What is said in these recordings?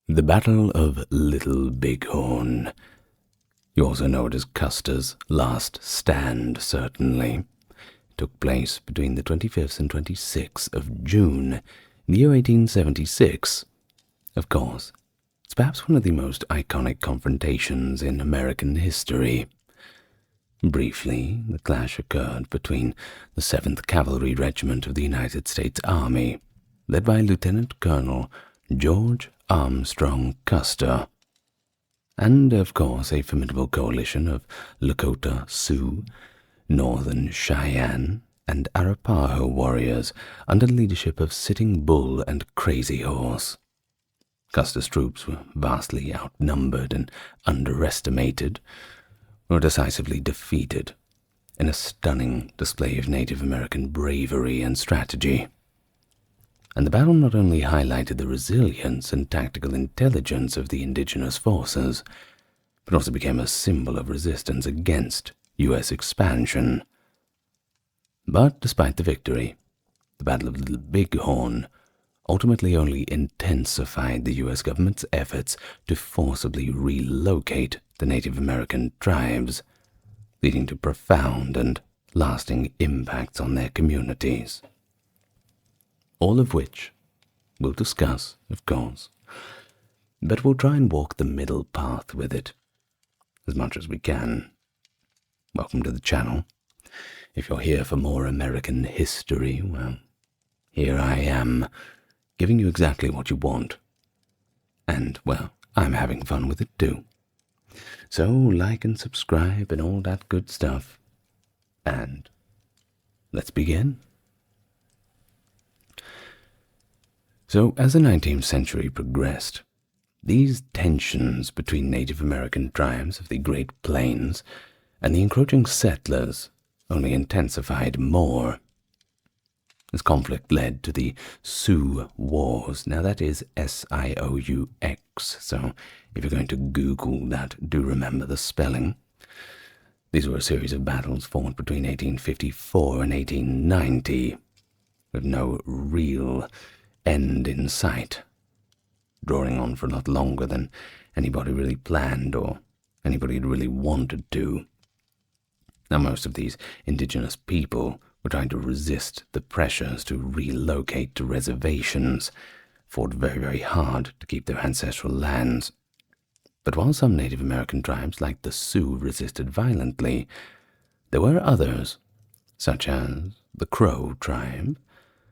The Battle of Little Bighorn. You also know it as Custer's Last Stand, certainly. It took place between the 25th and 26th of June in the year 1876. Of course, it's perhaps one of the most iconic confrontations in American history. Briefly, the clash occurred between the 7th Cavalry Regiment of the United States Army, led by Lieutenant Colonel George Armstrong Custer, and, of course, a formidable coalition of Lakota Sioux, Northern Cheyenne, and Arapaho warriors under the leadership of Sitting Bull and Crazy Horse. Custer's troops were vastly outnumbered and underestimated, or decisively defeated, in a stunning display of Native American bravery and strategy. And the battle not only highlighted the resilience and tactical intelligence of the indigenous forces, but also became a symbol of resistance against U.S. expansion. But despite the victory, the Battle of Little Bighorn ultimately only intensified the U.S. government's efforts to forcibly relocate the Native American tribes, leading to profound and lasting impacts on their communities. All of which we'll discuss, of course, but we'll try and walk the middle path with it as much as we can. Welcome to the channel. If you're here for more American history, well, here I am, giving you exactly what you want. And, well, I'm having fun with it too. So like and subscribe and all that good stuff. And let's begin. So, as the 19th century progressed, these tensions between Native American tribes of the Great Plains and the encroaching settlers only intensified more. This conflict led to the Sioux Wars. Now that is Sioux, so if you're going to Google that, do remember the spelling. These were a series of battles fought between 1854 and 1890, with no real end in sight, drawing on for a lot longer than anybody really planned or anybody had really wanted to. Now, most of these indigenous people were trying to resist the pressures to relocate to reservations, fought very, very hard to keep their ancestral lands. But while some Native American tribes, like the Sioux, resisted violently, there were others, such as the Crow tribe,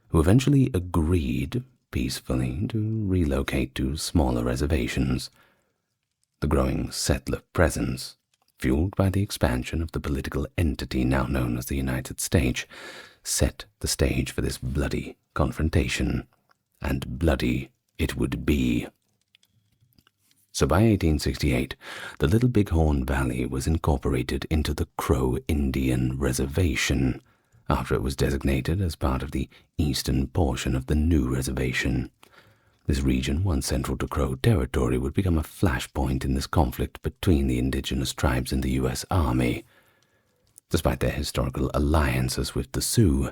who eventually agreed peacefully to relocate to smaller reservations. The growing settler presence, fueled by the expansion of the political entity now known as the United States, set the stage for this bloody confrontation, and bloody it would be. So by 1868, the Little Bighorn Valley was incorporated into the Crow Indian Reservation, after it was designated as part of the eastern portion of the new reservation. This region, once central to Crow territory, would become a flashpoint in this conflict between the indigenous tribes and the U.S. Army. Despite their historical alliances with the Sioux,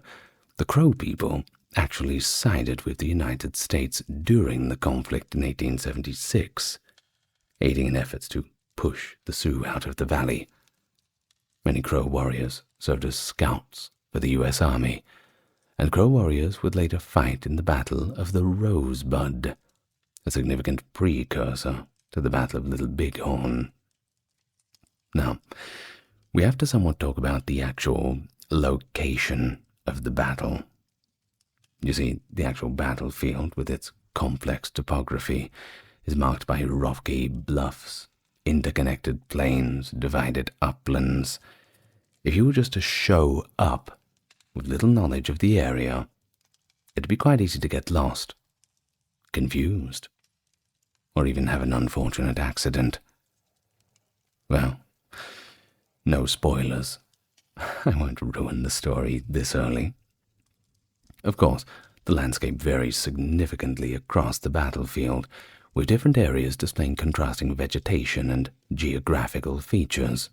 the Crow people actually sided with the United States during the conflict in 1876, aiding in efforts to push the Sioux out of the valley. Many Crow warriors served as scouts for the U.S. Army, and Crow warriors would later fight in the Battle of the Rosebud, a significant precursor to the Battle of Little Bighorn. Now, we have to somewhat talk about the actual location of the battle. You see, the actual battlefield, with its complex topography, is marked by rocky bluffs, interconnected plains, divided uplands. If you were just to show up with little knowledge of the area, it'd be quite easy to get lost, confused, or even have an unfortunate accident. Well, no spoilers. I won't ruin the story this early. Of course, the landscape varies significantly across the battlefield, with different areas displaying contrasting vegetation and geographical features.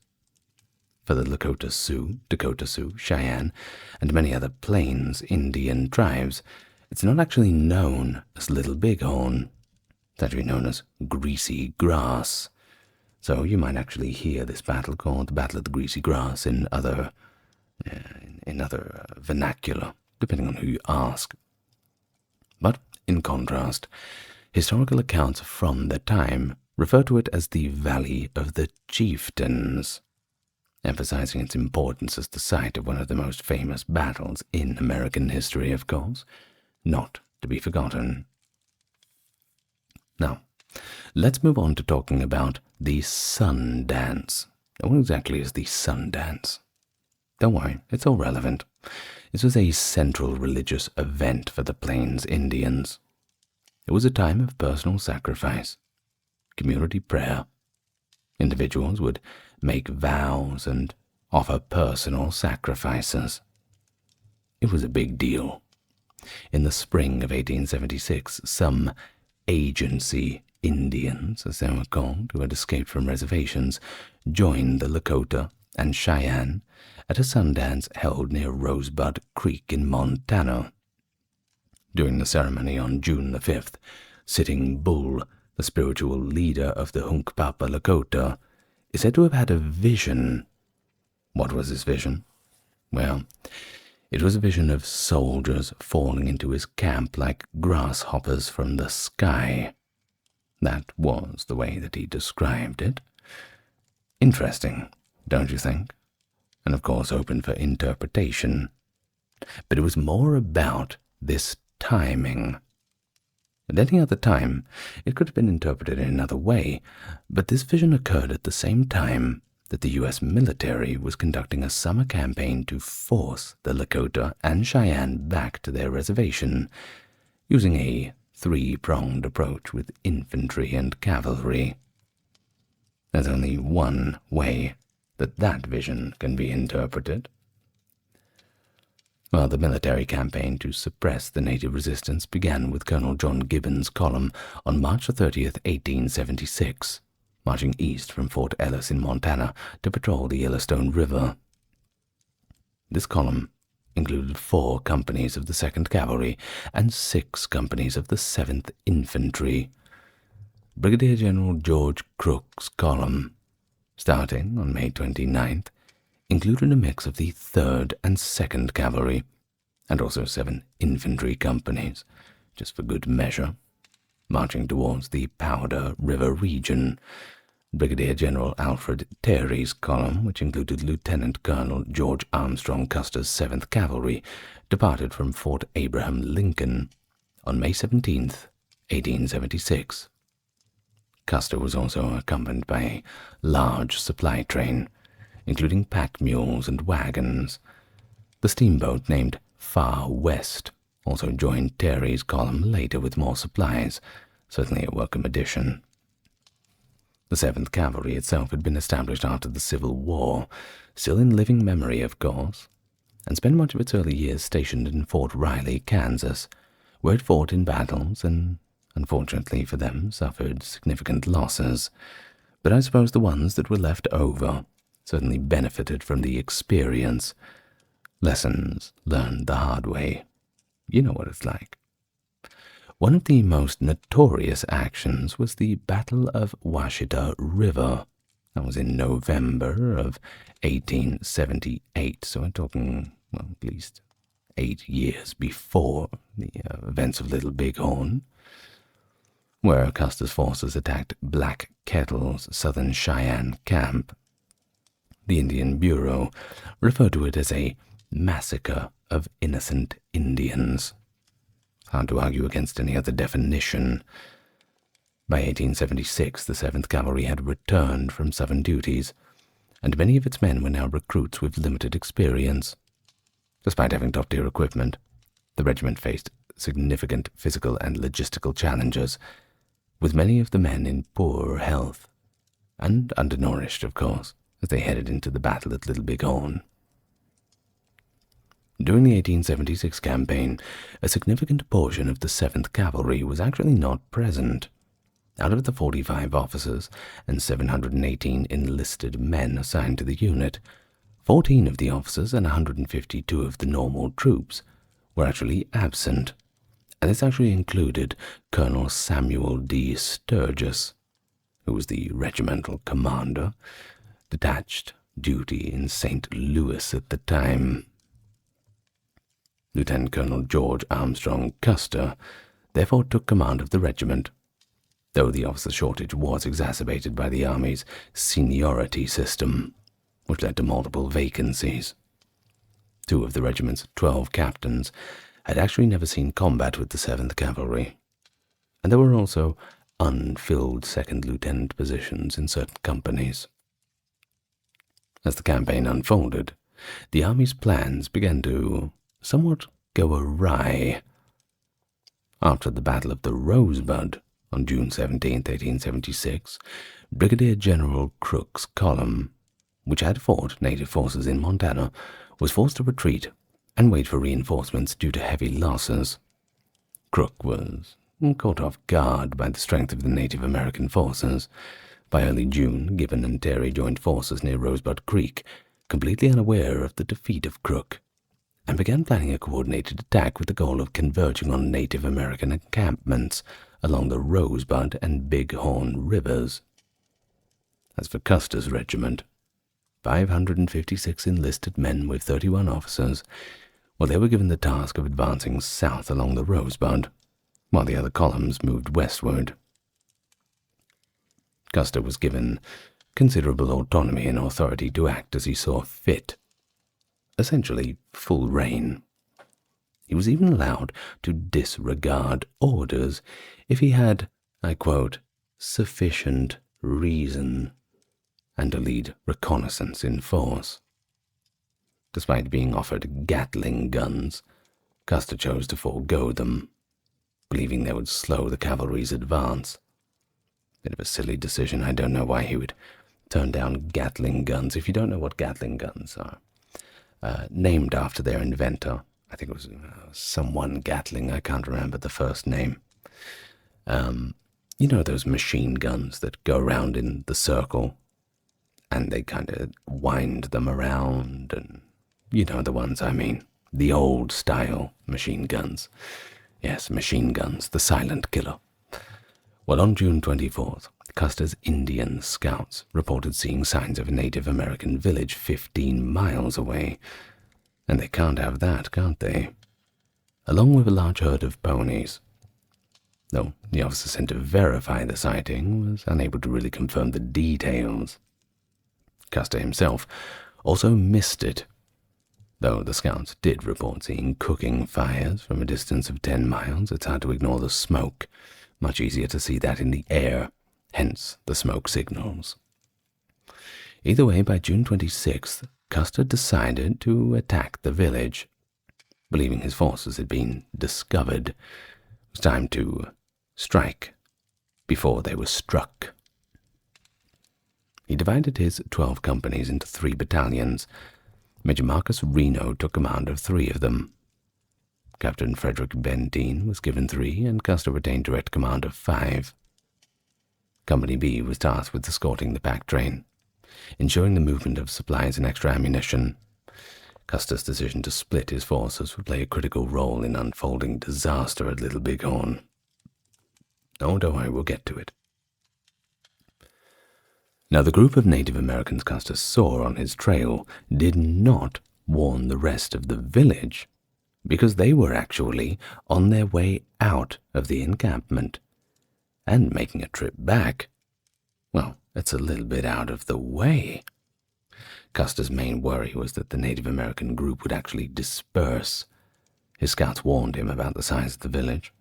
For the Lakota Sioux, Dakota Sioux, Cheyenne, and many other Plains Indian tribes, it's not actually known as Little Bighorn. It's actually known as greasy grass. So you might actually hear this battle called the Battle of the Greasy Grass in other vernacular, depending on who you ask. But in contrast, historical accounts from the time refer to it as the Valley of the Chieftains, emphasizing its importance as the site of one of the most famous battles in American history, of course, not to be forgotten. Now, let's move on to talking about the Sun Dance. What exactly is the Sun Dance? Don't worry, it's all relevant. This was a central religious event for the Plains Indians. It was a time of personal sacrifice, community prayer. Individuals would make vows and offer personal sacrifices. It was a big deal. In the spring of 1876, some agency Indians, as they were called, who had escaped from reservations, joined the Lakota and Cheyenne at a Sundance held near Rosebud Creek in Montana. During the ceremony on June the 5th, Sitting Bull, the spiritual leader of the Hunkpapa Lakota, is said to have had a vision. What was his vision? Well, it was a vision of soldiers falling into his camp like grasshoppers from the sky. That was the way that he described it. Interesting, don't you think? And of course open for interpretation. But it was more about this timing. At any other time, it could have been interpreted in another way, but this vision occurred at the same time that the U.S. military was conducting a summer campaign to force the Lakota and Cheyenne back to their reservation, using a three-pronged approach with infantry and cavalry. There's only one way that vision can be interpreted. Well, the military campaign to suppress the native resistance began with Colonel John Gibbon's column on March 30th, 1876, marching east from Fort Ellis in Montana to patrol the Yellowstone River. This column included 4 companies of the 2nd Cavalry and 6 companies of the 7th Infantry. Brigadier General George Crook's column, starting on May 29th, included a mix of the 3rd and 2nd Cavalry, and also 7 infantry companies, just for good measure, marching towards the Powder River region. Brigadier General Alfred Terry's column, which included Lieutenant Colonel George Armstrong Custer's 7th Cavalry, departed from Fort Abraham Lincoln on May 17th, 1876. Custer was also accompanied by a large supply train, including pack mules and wagons. The steamboat named Far West also joined Terry's column later with more supplies, certainly a welcome addition. The 7th Cavalry itself had been established after the Civil War, still in living memory, of course, and spent much of its early years stationed in Fort Riley, Kansas, where it fought in battles and, unfortunately for them, suffered significant losses. But I suppose the ones that were left over certainly benefited from the experience. Lessons learned the hard way. You know what it's like. One of the most notorious actions was the Battle of Washita River. That was in November of 1878, so we're talking, well, at least 8 years before the events of Little Bighorn, where Custer's forces attacked Black Kettle's Southern Cheyenne camp. The Indian Bureau referred to it as a massacre of innocent Indians. Hard to argue against any other definition. By 1876, the 7th Cavalry had returned from southern duties, and many of its men were now recruits with limited experience. Despite having top-tier equipment, the regiment faced significant physical and logistical challenges, with many of the men in poor health, and undernourished, of course, as they headed into the battle at Little Bighorn. During the 1876 campaign, a significant portion of the 7th Cavalry was actually not present. Out of the 45 officers and 718 enlisted men assigned to the unit, 14 of the officers and 152 of the normal troops were actually absent, and this actually included Colonel Samuel D. Sturgis, who was the regimental commander, detached duty in St. Louis at the time. Lieutenant Colonel George Armstrong Custer therefore took command of the regiment, though the officer shortage was exacerbated by the Army's seniority system, which led to multiple vacancies. 2 of the regiment's 12 captains had actually never seen combat with the 7th Cavalry, and there were also unfilled second lieutenant positions in certain companies. As the campaign unfolded, the Army's plans began to somewhat go awry. After the Battle of the Rosebud on June 17, 1876, Brigadier General Crook's column, which had fought native forces in Montana, was forced to retreat and wait for reinforcements due to heavy losses. Crook was caught off guard by the strength of the Native American forces. By early June, Gibbon and Terry joined forces near Rosebud Creek, completely unaware of the defeat of Crook, and began planning a coordinated attack with the goal of converging on Native American encampments along the Rosebud and Bighorn rivers. As for Custer's regiment, 556 enlisted men with 31 officers, they were given the task of advancing south along the Rosebud, while the other columns moved westward. Custer was given considerable autonomy and authority to act as he saw fit, essentially full rein. He was even allowed to disregard orders if he had, I quote, sufficient reason, and to lead reconnaissance in force. Despite being offered Gatling guns, Custer chose to forego them, believing they would slow the cavalry's advance. Bit of a silly decision. I don't know why he would turn down Gatling guns. If you don't know what Gatling guns are, named after their inventor, I think it was someone Gatling, I can't remember the first name. You know those machine guns that go around in the circle, and they kind of wind them around, and you know the ones I mean. The old style machine guns. Yes, machine guns, the silent killer. Well, on June 24th, Custer's Indian scouts reported seeing signs of a Native American village 15 miles away. And they can't have that, can't they? Along with a large herd of ponies. Though the officer sent to verify the sighting was unable to really confirm the details. Custer himself also missed it, though the scouts did report seeing cooking fires from a distance of 10 miles. It's hard to ignore the smoke. Much easier to see that in the air, hence the smoke signals. Either way, by June 26th, Custer decided to attack the village. Believing his forces had been discovered, it was time to strike before they were struck. He divided his 12 companies into 3 battalions. Major Marcus Reno took command of 3 of them. Captain Frederick Benetine was given 3, and Custer retained direct command of 5. Company B was tasked with escorting the pack train, ensuring the movement of supplies and extra ammunition. Custer's decision to split his forces would play a critical role in unfolding disaster at Little Bighorn. Oh, don't worry, we'll get to it. Now, the group of Native Americans Custer saw on his trail did not warn the rest of the village, because they were actually on their way out of the encampment, and making a trip back. Well, it's a little bit out of the way. Custer's main worry was that the Native American group would actually disperse. His scouts warned him about the size of the village,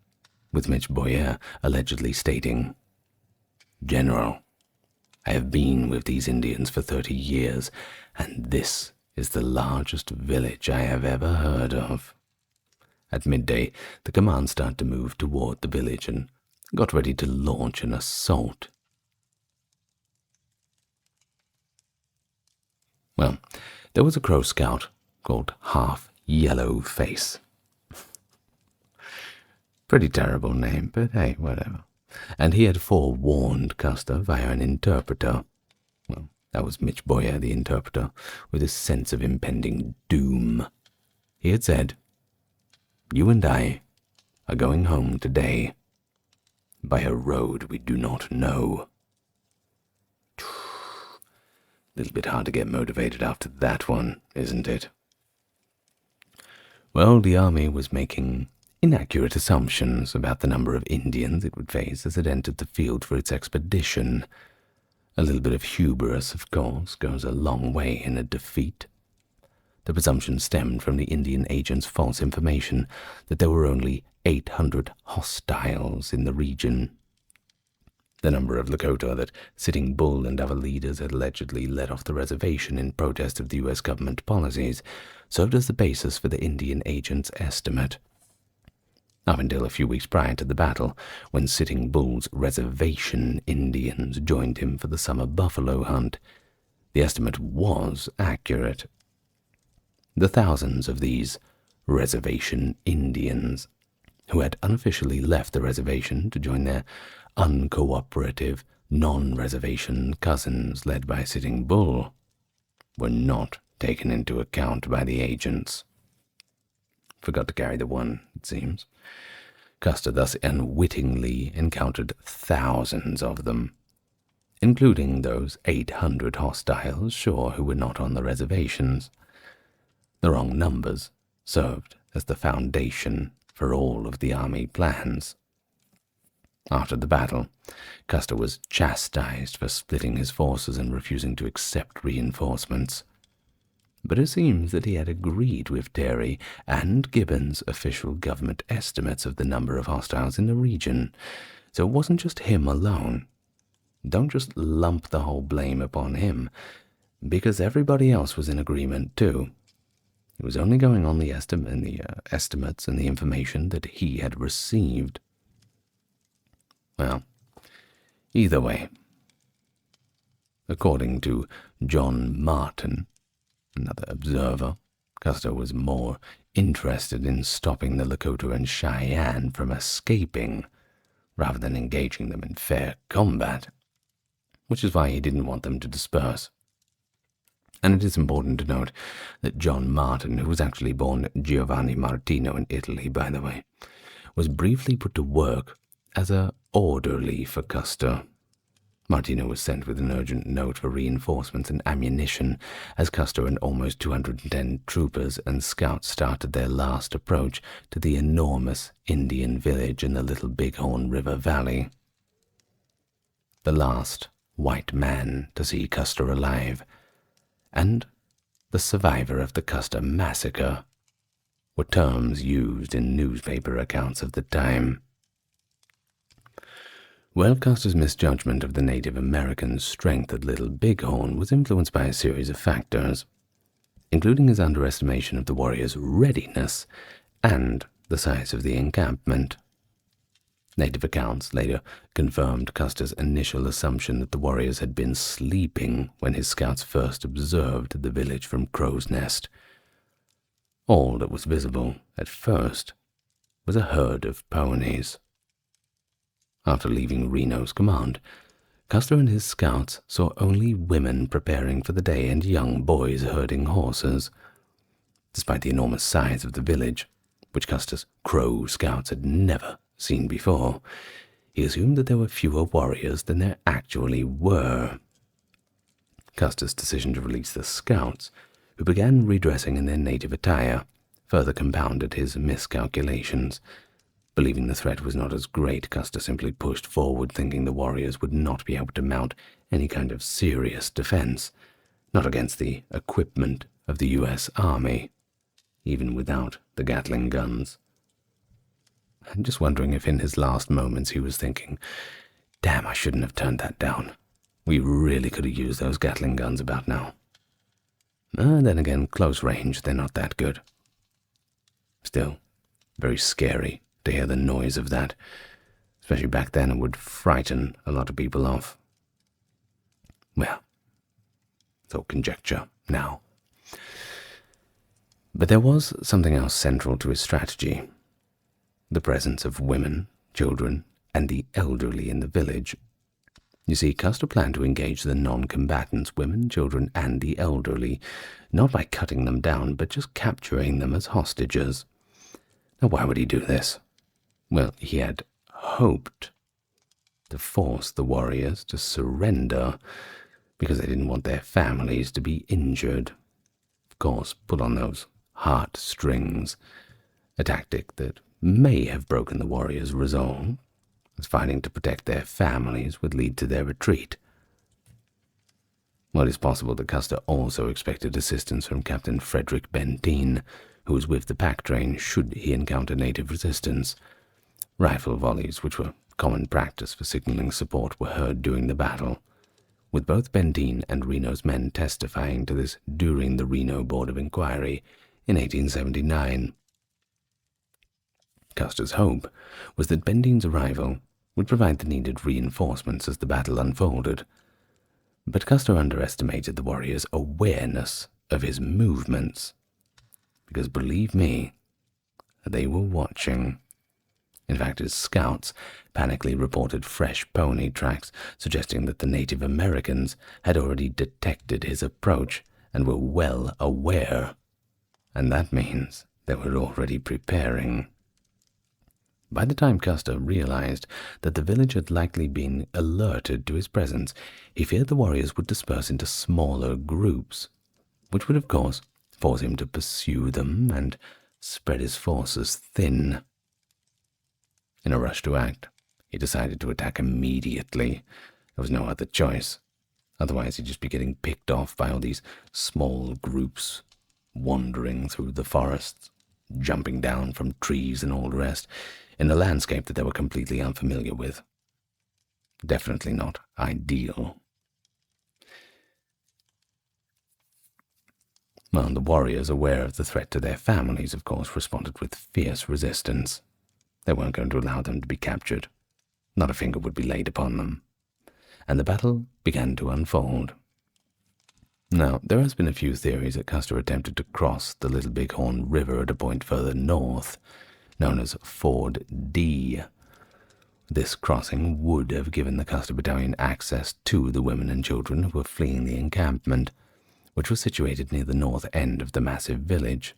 with Mitch Boyer allegedly stating, "General, I have been with these Indians for 30 years, and this is the largest village I have ever heard of." At midday, the command started to move toward the village and got ready to launch an assault. Well, there was a Crow scout called Half Yellow Face. Pretty terrible name, but hey, whatever. And he had forewarned Custer via an interpreter. Well, that was Mitch Boyer, the interpreter, with his sense of impending doom. He had said, "You and I are going home today, by a road we do not know. A little bit hard to get motivated after that one, isn't it? Well, the army was making inaccurate assumptions about the number of Indians it would face as it entered the field for its expedition. A little bit of hubris, of course, goes a long way in a defeat. The presumption stemmed from the Indian agent's false information that there were only 800 hostiles in the region. The number of Lakota that Sitting Bull and other leaders had allegedly led off the reservation in protest of the U.S. government policies served as the basis for the Indian agent's estimate. Up until a few weeks prior to the battle, when Sitting Bull's reservation Indians joined him for the summer buffalo hunt, the estimate was accurate. The thousands of these reservation Indians, who had unofficially left the reservation to join their uncooperative, non-reservation cousins led by Sitting Bull, were not taken into account by the agents. Forgot to carry the one, it seems. Custer thus unwittingly encountered thousands of them, including those 800 hostiles, sure, who were not on the reservations. The wrong numbers served as the foundation for all of the army plans. After the battle, Custer was chastised for splitting his forces and refusing to accept reinforcements. But it seems that he had agreed with Terry and Gibbon's official government estimates of the number of hostiles in the region, so it wasn't just him alone. Don't just lump the whole blame upon him, because everybody else was in agreement too. He was only going on the estimates and the information that he had received. Well, either way, according to John Martin, another observer, Custer was more interested in stopping the Lakota and Cheyenne from escaping rather than engaging them in fair combat, which is why he didn't want them to disperse. And it is important to note that John Martin, who was actually born Giovanni Martino in Italy, by the way, was briefly put to work as a orderly for Custer. Martino was sent with an urgent note for reinforcements and ammunition as Custer and almost 210 troopers and scouts started their last approach to the enormous Indian village in the Little Bighorn River Valley. The last white man to see Custer alive, and the survivor of the Custer massacre, were terms used in newspaper accounts of the time. Well, Custer's misjudgment of the Native Americans' strength at Little Bighorn was influenced by a series of factors, including his underestimation of the warriors' readiness and the size of the encampment. Native accounts later confirmed Custer's initial assumption that the warriors had been sleeping when his scouts first observed the village from Crow's Nest. All that was visible at first was a herd of ponies. After leaving Reno's command, Custer and his scouts saw only women preparing for the day and young boys herding horses. Despite the enormous size of the village, which Custer's Crow scouts had never seen before, he assumed that there were fewer warriors than there actually were. Custer's decision to release the scouts, who began redressing in their native attire, further compounded his miscalculations. Believing the threat was not as great, Custer simply pushed forward, thinking the warriors would not be able to mount any kind of serious defense, not against the equipment of the U.S. Army, even without the Gatling guns. I'm just wondering if in his last moments he was thinking, damn, I shouldn't have turned that down. We really could have used those Gatling guns about now. Then again, close range, they're not that good. Still, very scary to hear the noise of that. Especially back then, it would frighten a lot of people off. Well, it's all conjecture now. But there was something else central to his strategy. The presence of women, children, and the elderly in the village. You see, Custer planned to engage the non-combatants, women, children, and the elderly, not by cutting them down, but just capturing them as hostages. Now, why would he do this? Well, he had hoped to force the warriors to surrender because they didn't want their families to be injured. Of course, pull on those heartstrings, a tactic that may have broken the warriors' resolve, as fighting to protect their families would lead to their retreat. Well, it is possible that Custer also expected assistance from Captain Frederick Benetine, who was with the pack train should he encounter native resistance. Rifle volleys, which were common practice for signaling support, were heard during the battle, with both Benetine and Reno's men testifying to this during the Reno Board of Inquiry in 1879. Custer's hope was that Bentine's arrival would provide the needed reinforcements as the battle unfolded, but Custer underestimated the warriors' awareness of his movements, because believe me, they were watching. In fact, his scouts panically reported fresh pony tracks, suggesting that the Native Americans had already detected his approach and were well aware, and that means they were already preparing. By the time Custer realized that the village had likely been alerted to his presence, he feared the warriors would disperse into smaller groups, which would of course force him to pursue them and spread his forces thin. In a rush to act, he decided to attack immediately. There was no other choice. Otherwise, he'd just be getting picked off by all these small groups wandering through the forests, jumping down from trees and all the rest, in a landscape that they were completely unfamiliar with. Definitely not ideal. Well, the warriors, aware of the threat to their families, of course, responded with fierce resistance. They weren't going to allow them to be captured. Not a finger would be laid upon them. And the battle began to unfold. Now, there has been a few theories that Custer attempted to cross the Little Bighorn River at a point further north, known as Ford D. This crossing would have given the Custer Battalion access to the women and children who were fleeing the encampment, which was situated near the north end of the massive village.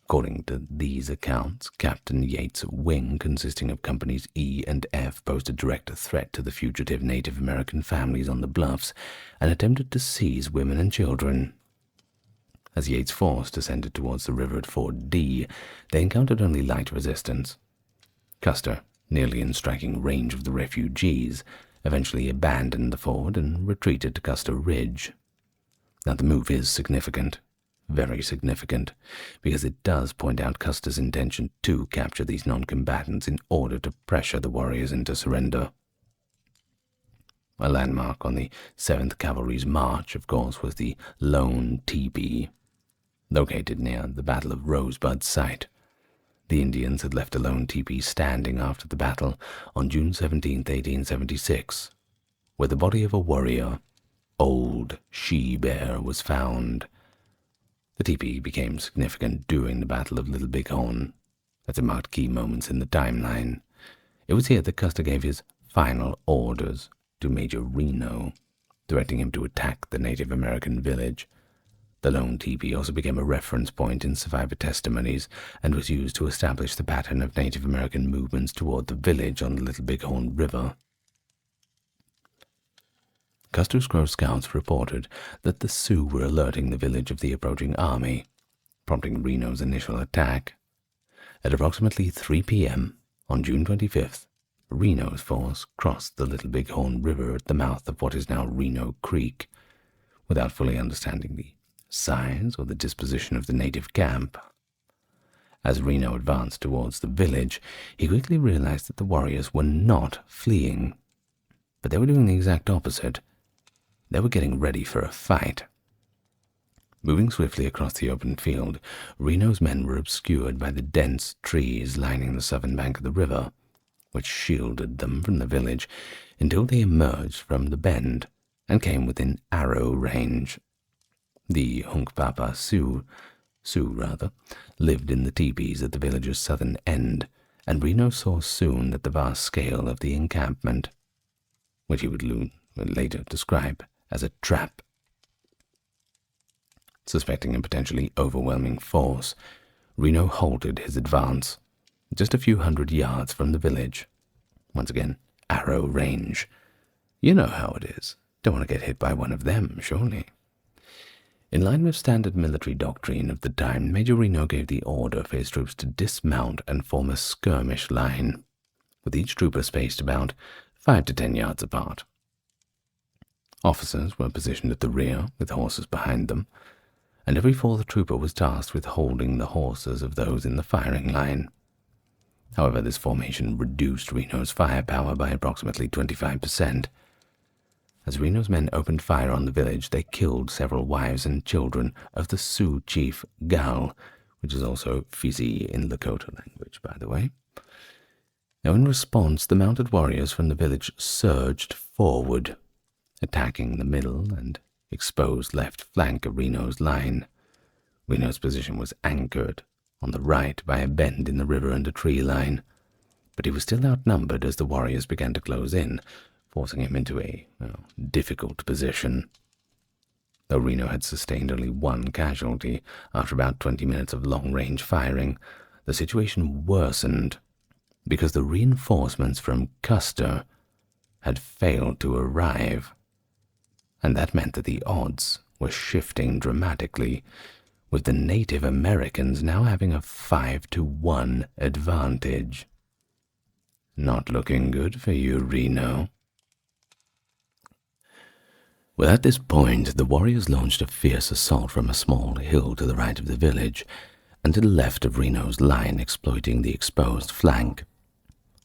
According to these accounts, Captain Yates' wing, consisting of Companies E and F, posed a direct threat to the fugitive Native American families on the bluffs and attempted to seize women and children. As Yates' force descended towards the river at Fort D, they encountered only light resistance. Custer, nearly in striking range of the refugees, eventually abandoned the ford and retreated to Custer Ridge. Now, the move is significant, very significant, because it does point out Custer's intention to capture these non-combatants in order to pressure the warriors into surrender. A landmark on the 7th Cavalry's march, of course, was the Lone Teepee, located near the Battle of Rosebud site. The Indians had left a lone teepee standing after the battle on June 17, 1876, where the body of a warrior, Old She-Bear, was found. The teepee became significant during the Battle of Little Bighorn, as it marked key moments in the timeline. It was here that Custer gave his final orders to Major Reno, directing him to attack the Native American village. The lone teepee also became a reference point in survivor testimonies and was used to establish the pattern of Native American movements toward the village on the Little Bighorn River. Custer's Crow scouts reported that the Sioux were alerting the village of the approaching army, prompting Reno's initial attack. At approximately 3 p.m. on June 25th, Reno's force crossed the Little Bighorn River at the mouth of what is now Reno Creek, without fully understanding the size or the disposition of the native camp. As Reno advanced towards the village, he quickly realized that the warriors were not fleeing, but they were doing the exact opposite. They were getting ready for a fight. Moving swiftly across the open field, Reno's men were obscured by the dense trees lining the southern bank of the river, which shielded them from the village until they emerged from the bend and came within arrow range. The Hunkpapa Sioux, lived in the teepees at the village's southern end, and Reno saw soon that the vast scale of the encampment, which he would later describe as a trap. Suspecting a potentially overwhelming force, Reno halted his advance, just a few hundred yards from the village. Once again, arrow range. You know how it is. Don't want to get hit by one of them, surely. In line with standard military doctrine of the time, Major Reno gave the order for his troops to dismount and form a skirmish line, with each trooper spaced about 5 to 10 yards apart. Officers were positioned at the rear, with horses behind them, and every fourth trooper was tasked with holding the horses of those in the firing line. However, this formation reduced Reno's firepower by approximately 25%. As Reno's men opened fire on the village, they killed several wives and children of the Sioux Chief Gall, which is also Fizi in Lakota language, by the way. Now, in response, the mounted warriors from the village surged forward, attacking the middle and exposed left flank of Reno's line. Reno's position was anchored on the right by a bend in the river and a tree line, but he was still outnumbered as the warriors began to close in, forcing him into a difficult position. Though Reno had sustained only one casualty after about 20 minutes of long-range firing, the situation worsened because the reinforcements from Custer had failed to arrive, and that meant that the odds were shifting dramatically, with the Native Americans now having a 5-to-1 advantage. Not looking good for you, Reno. Well, at this point, the warriors launched a fierce assault from a small hill to the right of the village and to the left of Reno's line, exploiting the exposed flank.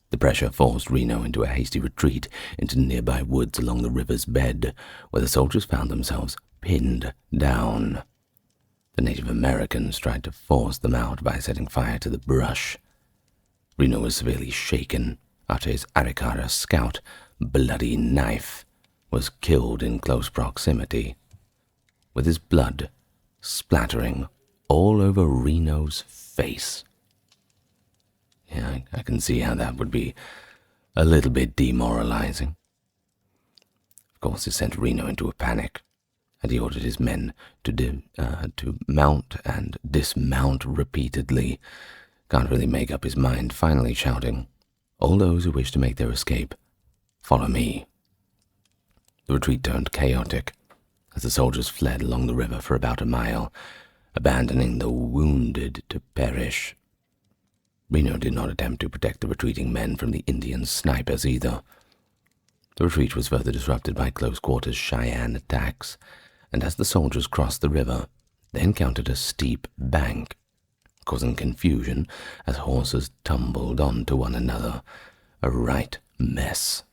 The pressure forced Reno into a hasty retreat into nearby woods along the river's bed, where the soldiers found themselves pinned down. The Native Americans tried to force them out by setting fire to the brush. Reno was severely shaken after his Arikara scout, Bloody Knife, was killed in close proximity, with his blood splattering all over Reno's face. Yeah, I can see how that would be a little bit demoralizing. Of course, it sent Reno into a panic, and he ordered his men to mount and dismount repeatedly. Can't really make up his mind, finally shouting, "All those who wish to make their escape, follow me." The retreat turned chaotic as the soldiers fled along the river for about a mile, abandoning the wounded to perish. Reno did not attempt to protect the retreating men from the Indian snipers either. The retreat was further disrupted by close-quarters Cheyenne attacks, and as the soldiers crossed the river, they encountered a steep bank, causing confusion as horses tumbled onto one another. A right mess.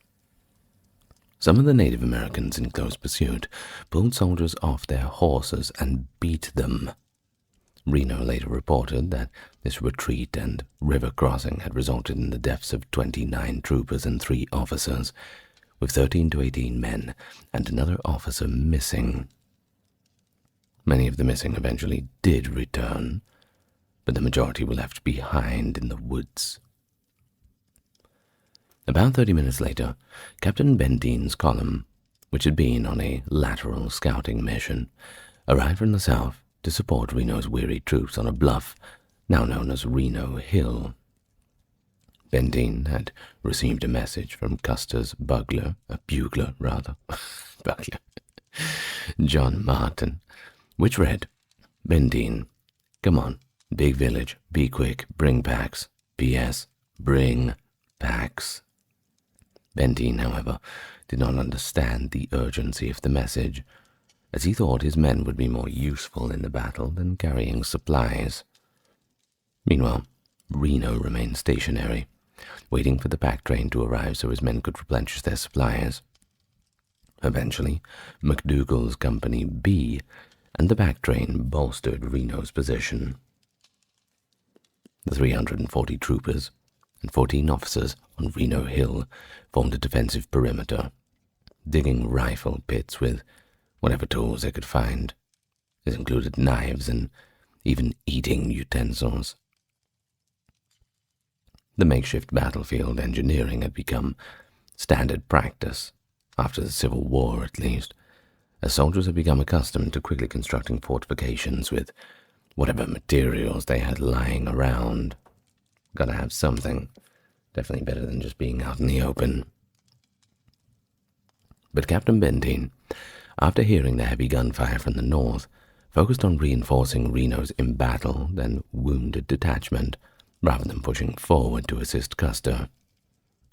Some of the Native Americans in close pursuit pulled soldiers off their horses and beat them. Reno later reported that this retreat and river crossing had resulted in the deaths of 29 troopers and 3 officers, with 13 to 18 men and another officer missing. Many of the missing eventually did return, but the majority were left behind in the woods. About 30 minutes later, Captain Benetine's column, which had been on a lateral scouting mission, arrived from the south to support Reno's weary troops on a bluff now known as Reno Hill. Benetine had received a message from Custer's bugler, John Martin, which read, "Benetine, come on, big village, be quick, bring packs. P.S. Bring packs." Benetine, however, did not understand the urgency of the message, as he thought his men would be more useful in the battle than carrying supplies. Meanwhile, Reno remained stationary, waiting for the pack train to arrive so his men could replenish their supplies. Eventually, McDougall's Company B and the pack train bolstered Reno's position. The 340 troopers and 14 officers on Reno Hill formed a defensive perimeter, digging rifle pits with whatever tools they could find. This included knives and even eating utensils. The makeshift battlefield engineering had become standard practice, after the Civil War at least, as soldiers had become accustomed to quickly constructing fortifications with whatever materials they had lying around. Gotta have something. Definitely better than just being out in the open. But Captain Benetine, after hearing the heavy gunfire from the north, focused on reinforcing Reno's embattled and wounded detachment, rather than pushing forward to assist Custer,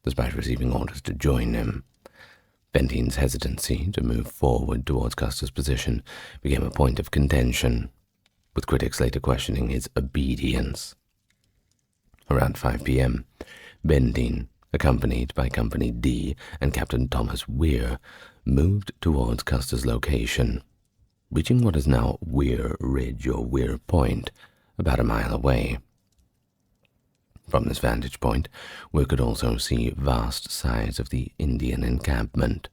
despite receiving orders to join him. Benetine's hesitancy to move forward towards Custer's position became a point of contention, with critics later questioning his obedience. Around 5 p.m., Benetine, accompanied by Company D and Captain Thomas Weir, moved towards Custer's location, reaching what is now Weir Ridge or Weir Point, about a mile away. From this vantage point, we could also see vast size of the Indian encampment,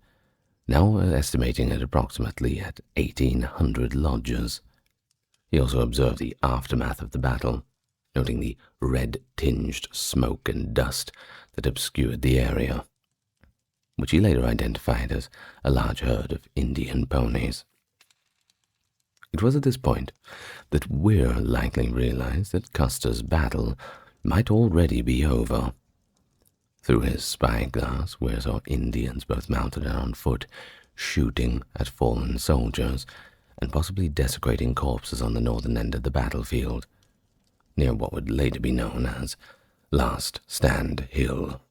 now estimating it approximately at 1,800 lodges. He also observed the aftermath of the battle, noting the red-tinged smoke and dust that obscured the area, which he later identified as a large herd of Indian ponies. It was at this point that Weir likely realized that Custer's battle might already be over. Through his spyglass, Weir saw Indians, both mounted and on foot, shooting at fallen soldiers and possibly desecrating corpses on the northern end of the battlefield, near what would later be known as Last Stand Hill.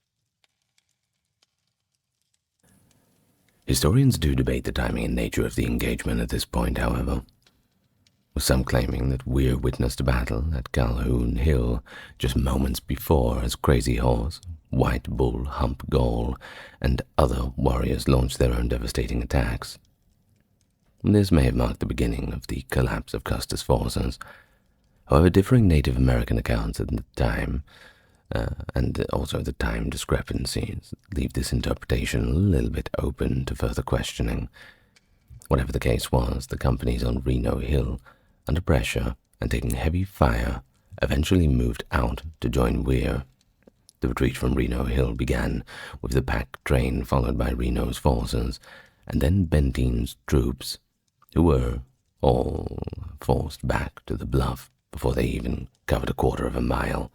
Historians do debate the timing and nature of the engagement at this point, however, with some claiming that Weir witnessed a battle at Calhoun Hill just moments before as Crazy Horse, White Bull, Hump Gall, and other warriors launched their own devastating attacks. This may have marked the beginning of the collapse of Custer's forces. However, differing Native American accounts at the time, and also the time discrepancies, leave this interpretation a little bit open to further questioning. Whatever the case was, the companies on Reno Hill, under pressure and taking heavy fire, eventually moved out to join Weir. The retreat from Reno Hill began with the pack train followed by Reno's forces, and then Benetine's troops, who were all forced back to the bluff before they even covered a quarter of a mile.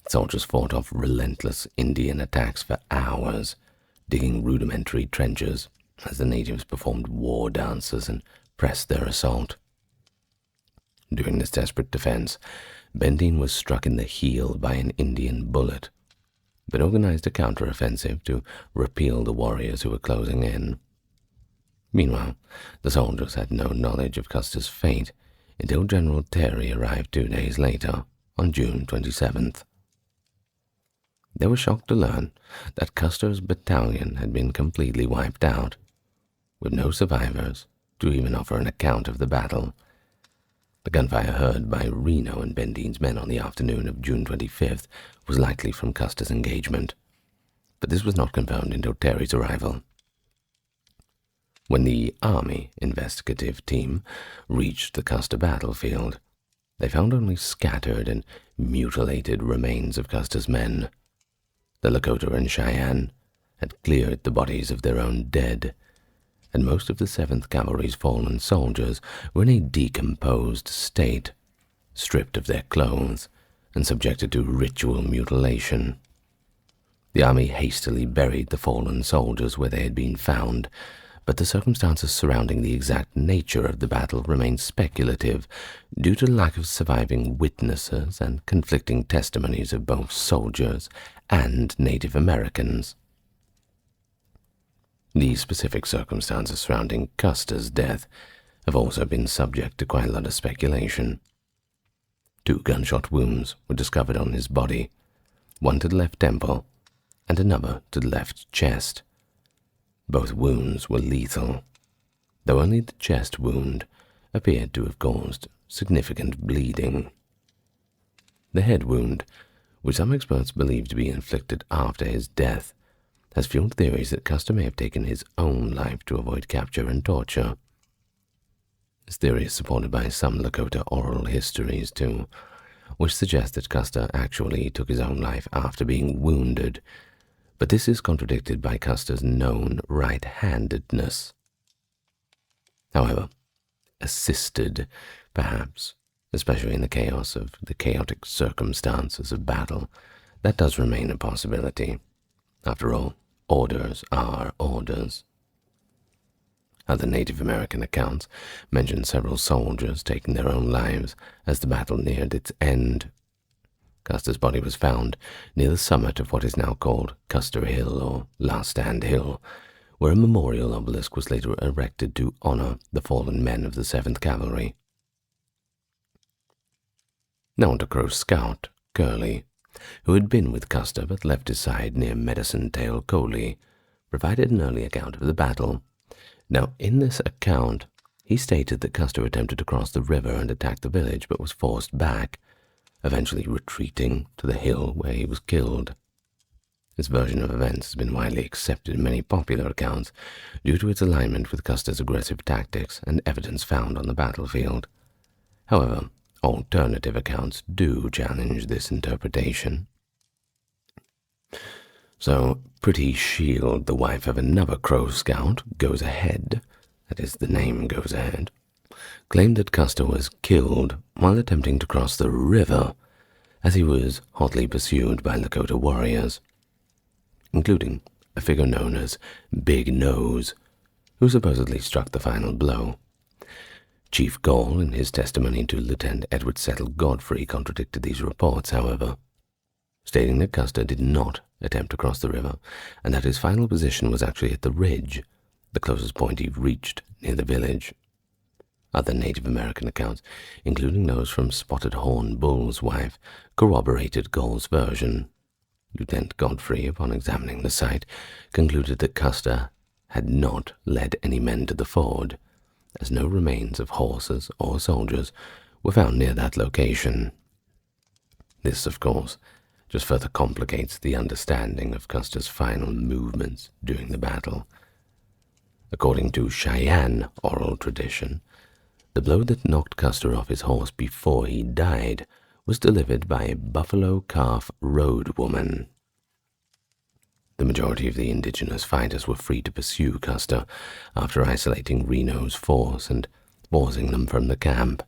Soldiers fought off relentless Indian attacks for hours, digging rudimentary trenches as the natives performed war dances and pressed their assault. During this desperate defense, Benetine was struck in the heel by an Indian bullet, but organized a counteroffensive to repel the warriors who were closing in. Meanwhile, the soldiers had no knowledge of Custer's fate until General Terry arrived 2 days later, on June 27th. They were shocked to learn that Custer's battalion had been completely wiped out, with no survivors to even offer an account of the battle. The gunfire heard by Reno and Benetine's men on the afternoon of June 25th was likely from Custer's engagement, but this was not confirmed until Terry's arrival. When the Army investigative team reached the Custer battlefield, they found only scattered and mutilated remains of Custer's men. The Lakota and Cheyenne had cleared the bodies of their own dead, and most of the 7th Cavalry's fallen soldiers were in a decomposed state, stripped of their clothes and subjected to ritual mutilation. The army hastily buried the fallen soldiers where they had been found, but the circumstances surrounding the exact nature of the battle remained speculative due to the lack of surviving witnesses and conflicting testimonies of both soldiers and Native Americans. The specific circumstances surrounding Custer's death have also been subject to quite a lot of speculation. 2 gunshot wounds were discovered on his body, one to the left temple and another to the left chest. Both wounds were lethal, though only the chest wound appeared to have caused significant bleeding. The head wound, which some experts believe to be inflicted after his death, has fueled theories that Custer may have taken his own life to avoid capture and torture. This theory is supported by some Lakota oral histories too, which suggest that Custer actually took his own life after being wounded, but this is contradicted by Custer's known right-handedness. However, assisted, perhaps, especially in the chaos of the chaotic circumstances of battle. That does remain a possibility. After all, orders are orders. Other Native American accounts mention several soldiers taking their own lives as the battle neared its end. Custer's body was found near the summit of what is now called Custer Hill, or Last Stand Hill, where a memorial obelisk was later erected to honor the fallen men of the 7th Cavalry. Now to Crow's scout, Curley, who had been with Custer but left his side near Medicine Tail Coulee, provided an early account of the battle. Now, in this account, he stated that Custer attempted to cross the river and attack the village but was forced back, eventually retreating to the hill where he was killed. This version of events has been widely accepted in many popular accounts due to its alignment with Custer's aggressive tactics and evidence found on the battlefield. However, alternative accounts do challenge this interpretation. So, Pretty Shield, the wife of another Crow scout, Goes Ahead, that is, the name Goes Ahead, claimed that Custer was killed while attempting to cross the river as he was hotly pursued by Lakota warriors, including a figure known as Big Nose, who supposedly struck the final blow. Chief Gall, in his testimony to Lieutenant Edward Settle Godfrey, contradicted these reports, however, stating that Custer did not attempt to cross the river, and that his final position was actually at the ridge, the closest point he reached near the village. Other Native American accounts, including those from Spotted Horn Bull's wife, corroborated Gall's version. Lieutenant Godfrey, upon examining the site, concluded that Custer had not led any men to the ford, as no remains of horses or soldiers were found near that location. This, of course, just further complicates the understanding of Custer's final movements during the battle. According to Cheyenne oral tradition, the blow that knocked Custer off his horse before he died was delivered by a Buffalo Calf road woman. The majority of the indigenous fighters were free to pursue Custer after isolating Reno's force and forcing them from the camp.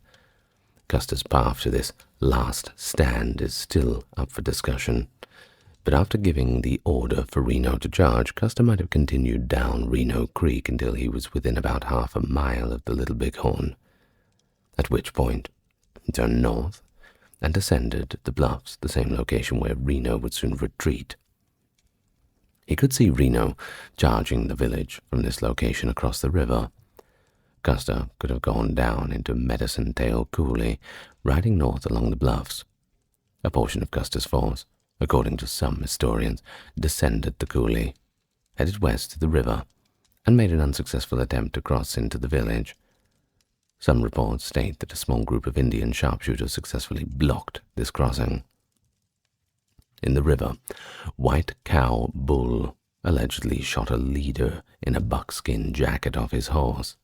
Custer's path to this last stand is still up for discussion, but after giving the order for Reno to charge, Custer might have continued down Reno Creek until he was within about half a mile of the Little Bighorn, at which point he turned north and ascended the bluffs, the same location where Reno would soon retreat. He could see Reno charging the village from this location across the river. Custer could have gone down into Medicine Tail Coulee, riding north along the bluffs. A portion of Custer's force, according to some historians, descended the coulee, headed west to the river, and made an unsuccessful attempt to cross into the village. Some reports state that a small group of Indian sharpshooters successfully blocked this crossing. In the river, White Cow Bull allegedly shot a leader in a buckskin jacket off his horse.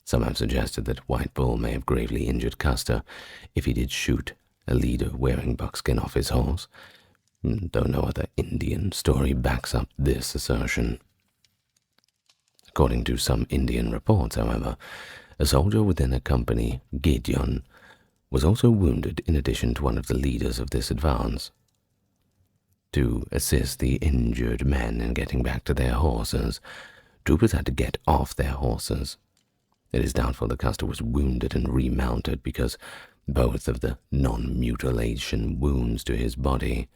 Some have suggested that White Bull may have gravely injured Custer if he did shoot a leader wearing buckskin off his horse, though no other Indian story backs up this assertion. According to some Indian reports, however, a soldier within a company, Gideon, was also wounded in addition to one of the leaders of this advance. To assist the injured men in getting back to their horses, troopers had to get off their horses. It is doubtful that Custer was wounded and remounted because both of the non-mutilation wounds to his body,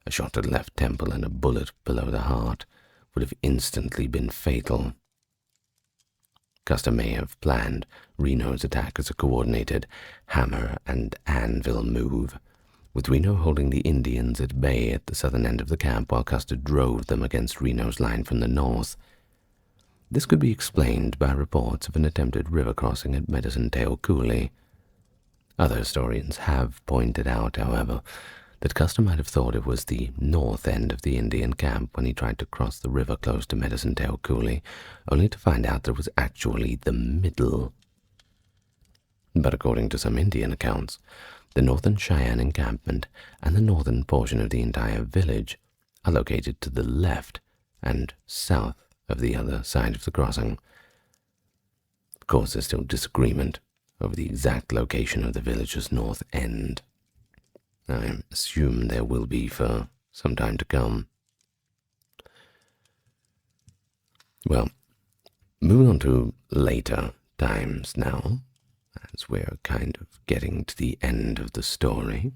a shot to the left temple and a bullet below the heart, would have instantly been fatal. Custer may have planned Reno's attack as a coordinated hammer and anvil move, with Reno holding the Indians at bay at the southern end of the camp while Custer drove them against Reno's line from the north. This could be explained by reports of an attempted river crossing at Medicine Tail Coulee. Other historians have pointed out, however, that Custer might have thought it was the north end of the Indian camp when he tried to cross the river close to Medicine Tail Coulee, only to find out that it was actually the middle. But according to some Indian accounts, the northern Cheyenne encampment and the northern portion of the entire village are located to the left and south of the other side of the crossing. Of course, there's still disagreement over the exact location of the village's north end. I assume there will be for some time to come. Well, moving on to later times now, as we're kind of getting to the end of the story.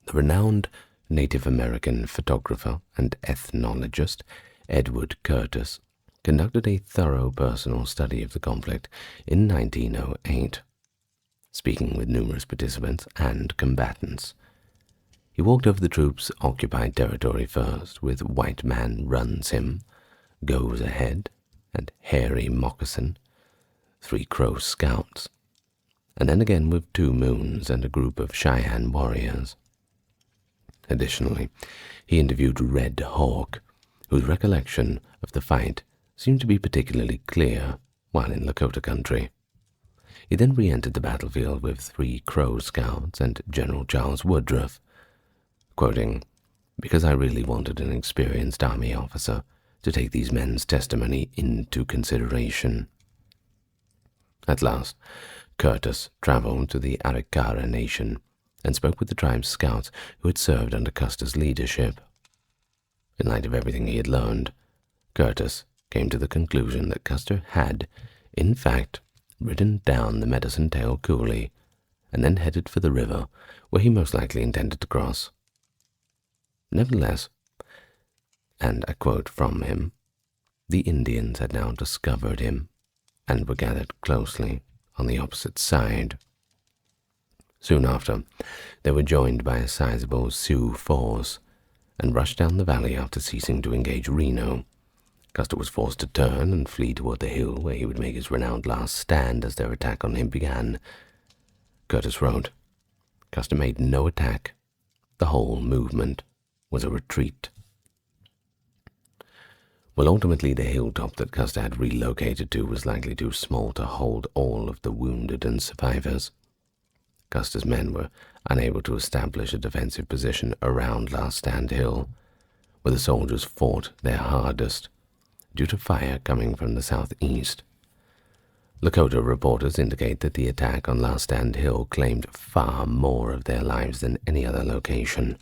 The renowned Native American photographer and ethnologist Edward Curtis conducted a thorough personal study of the conflict in 1908, speaking with numerous participants and combatants. He walked over the troops' occupied territory first, with White Man Runs Him, Goes Ahead, and Hairy Moccasin, 3 Crow Scouts, and then again with 2 Moons and a group of Cheyenne warriors. Additionally, he interviewed Red Hawk, whose recollection of the fight seemed to be particularly clear while in Lakota country. He then re-entered the battlefield with 3 Crow Scouts and General Charles Woodruff, quoting, "Because I really wanted an experienced army officer to take these men's testimony into consideration." At last, Curtis traveled to the Arapaho Nation and spoke with the tribe's scouts who had served under Custer's leadership. In light of everything he had learned, Curtis came to the conclusion that Custer had, in fact, ridden down the Medicine Tail coulee and then headed for the river, where he most likely intended to cross. Nevertheless, and I quote from him, "The Indians had now discovered him and were gathered closely on the opposite side." Soon after, they were joined by a sizable Sioux force and rushed down the valley after ceasing to engage Reno. Custer was forced to turn and flee toward the hill where he would make his renowned last stand as their attack on him began. Curtis wrote, "Custer made no attack. The whole movement was a retreat." Well, ultimately the hilltop that Custer had relocated to was likely too small to hold all of the wounded and survivors. Custer's men were unable to establish a defensive position around Last Stand Hill, where the soldiers fought their hardest, due to fire coming from the southeast. Lakota reporters indicate that the attack on Last Stand Hill claimed far more of their lives than any other location.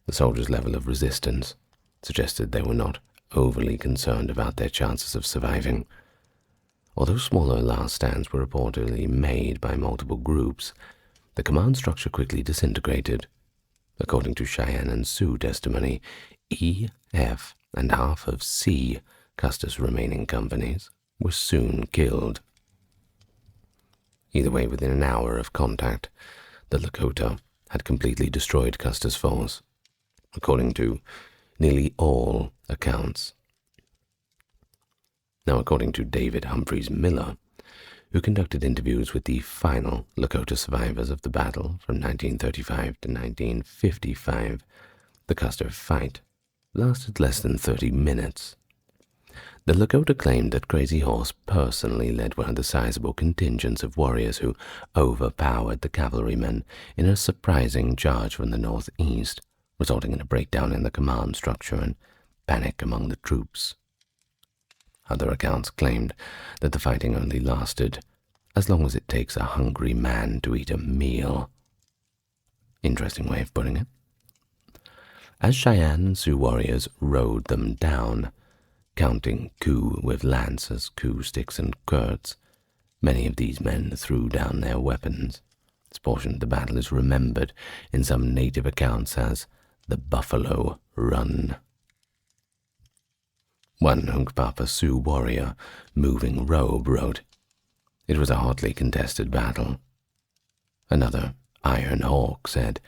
The soldiers' level of resistance suggested they were not overly concerned about their chances of surviving. Although smaller last stands were reportedly made by multiple groups, the command structure quickly disintegrated. According to Cheyenne and Sioux testimony, E, F, and half of C, Custer's remaining companies, were soon killed. Either way, within an hour of contact, the Lakota had completely destroyed Custer's force, according to nearly all accounts. Now, according to David Humphreys Miller, who conducted interviews with the final Lakota survivors of the battle from 1935 to 1955, the Custer fight lasted less than 30 minutes. The Lakota claimed that Crazy Horse personally led one of the sizable contingents of warriors who overpowered the cavalrymen in a surprising charge from the northeast, resulting in a breakdown in the command structure and panic among the troops. Other accounts claimed that the fighting only lasted as long as it takes a hungry man to eat a meal. Interesting way of putting it. As Cheyenne and Sioux warriors rode them down, counting coup with lances, coup sticks, and quirts, many of these men threw down their weapons. This portion of the battle is remembered in some native accounts as the Buffalo Run. One Hunkpapa Sioux warrior, Moving Robe, wrote, "It was a hotly contested battle." Another, Iron Hawk, said,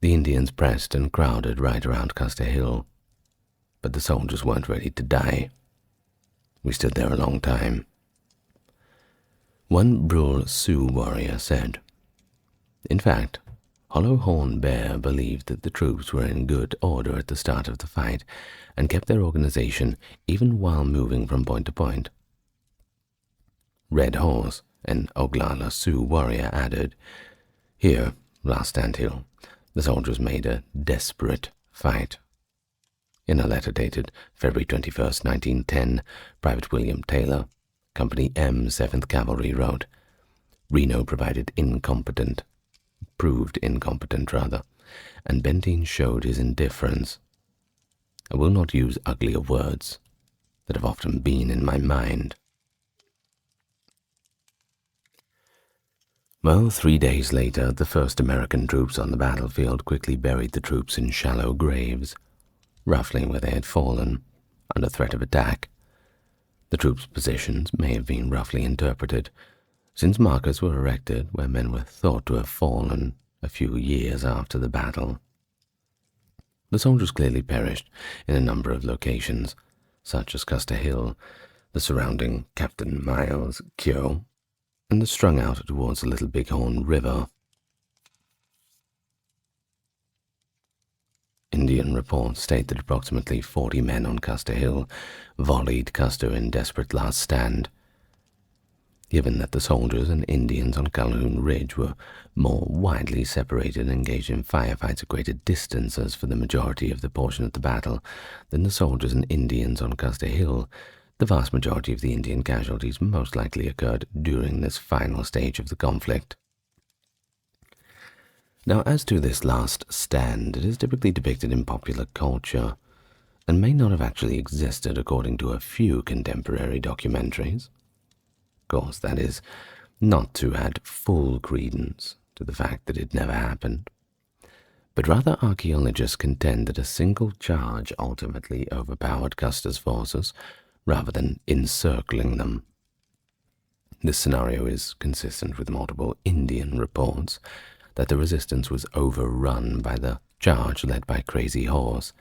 "The Indians pressed and crowded right around Custer Hill, but the soldiers weren't ready to die. We stood there a long time." One Brule Sioux warrior said, "In fact, Hollow Horn Bear believed that the troops were in good order at the start of the fight and kept their organization even while moving from point to point." Red Horse, an Oglala Sioux warrior, added, "Here, Last Stand Hill, the soldiers made a desperate fight." In a letter dated February 21, 1910, Private William Taylor, Company M, 7th Cavalry, wrote, Reno proved incompetent, and Benetine showed his indifference. I will not use uglier words that have often been in my mind. Well, 3 days later, the first American troops on the battlefield quickly buried the troops in shallow graves, roughly where they had fallen, under threat of attack. The troops' positions may have been roughly interpreted, since markers were erected where men were thought to have fallen a few years after the battle. The soldiers clearly perished in a number of locations, such as Custer Hill, the surrounding Captain Miles Keogh, and strung out towards the Little Bighorn River. Indian reports state that approximately 40 men on Custer Hill volleyed Custer in desperate last stand. Given that the soldiers and Indians on Calhoun Ridge were more widely separated and engaged in firefights at greater distances for the majority of the portion of the battle than the soldiers and Indians on Custer Hill, the vast majority of the Indian casualties most likely occurred during this final stage of the conflict. Now, as to this last stand, it is typically depicted in popular culture, and may not have actually existed according to a few contemporary documentaries. Of course, that is not to add full credence to the fact that it never happened, but rather archaeologists contend that a single charge ultimately overpowered Custer's forces rather than encircling them. This scenario is consistent with multiple Indian reports that the resistance was overrun by the charge led by Crazy Horse,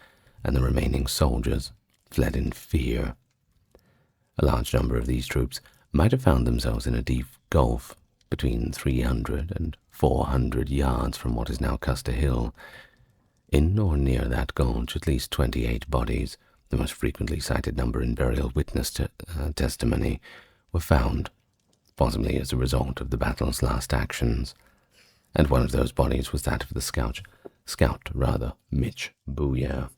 and the remaining soldiers fled in fear. A large number of these troops might have found themselves in a deep gulf between 300 and 400 yards from what is now Custer Hill. In or near that gulch, at least 28 bodies, the most frequently cited number in burial witness testimony, were found, possibly as a result of the battle's last actions, and one of those bodies was that of the scout, Mitch Booyer.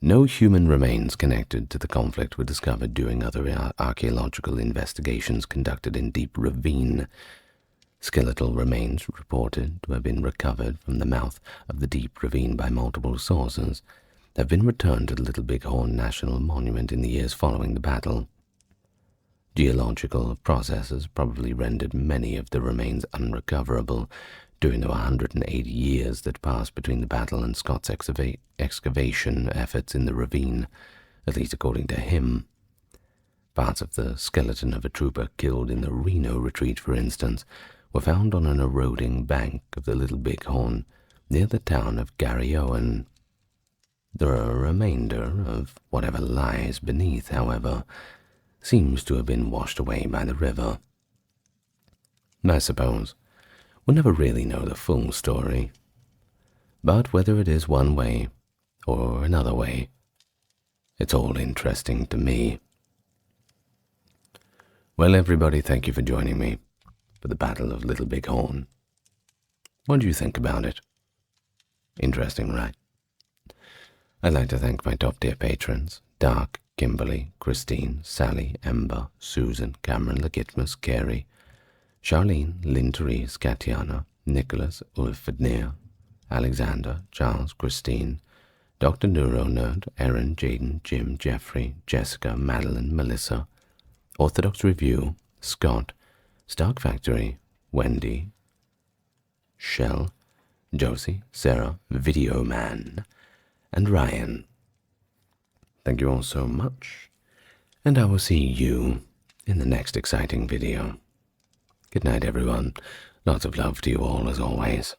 No human remains connected to the conflict were discovered during other archaeological investigations conducted in Deep Ravine. Skeletal remains reported to have been recovered from the mouth of the Deep Ravine by multiple sources have been returned to the Little Bighorn National Monument in the years following the battle. Geological processes probably rendered many of the remains unrecoverable during the 180 years that passed between the battle and Scott's excavation efforts in the ravine, at least according to him. Parts of the skeleton of a trooper killed in the Reno retreat, for instance, were found on an eroding bank of the Little Bighorn near the town of Garryowen. The remainder of whatever lies beneath, however, seems to have been washed away by the river. I suppose we'll never really know the full story, but whether it is one way or another way, it's all interesting to me. Well, everybody, thank you for joining me for the Battle of Little Bighorn. What do you think about it? Interesting, right? I'd like to thank my top-tier patrons, Dark, Kimberly, Christine, Sally, Ember, Susan, Cameron, Legitmus, Carey, Charlene, Lynn Therese, Katiana, Nicholas, Ulfednir, Alexander, Charles, Christine, Dr. Neuro Nerd, Erin, Jaden, Jim, Jeffrey, Jessica, Madeline, Melissa, Orthodox Review, Scott, Stark Factory, Wendy, Shell, Josie, Sarah, Video Man, and Ryan. Thank you all so much, and I will see you in the next exciting video. Good night, everyone. Lots of love to you all, as always.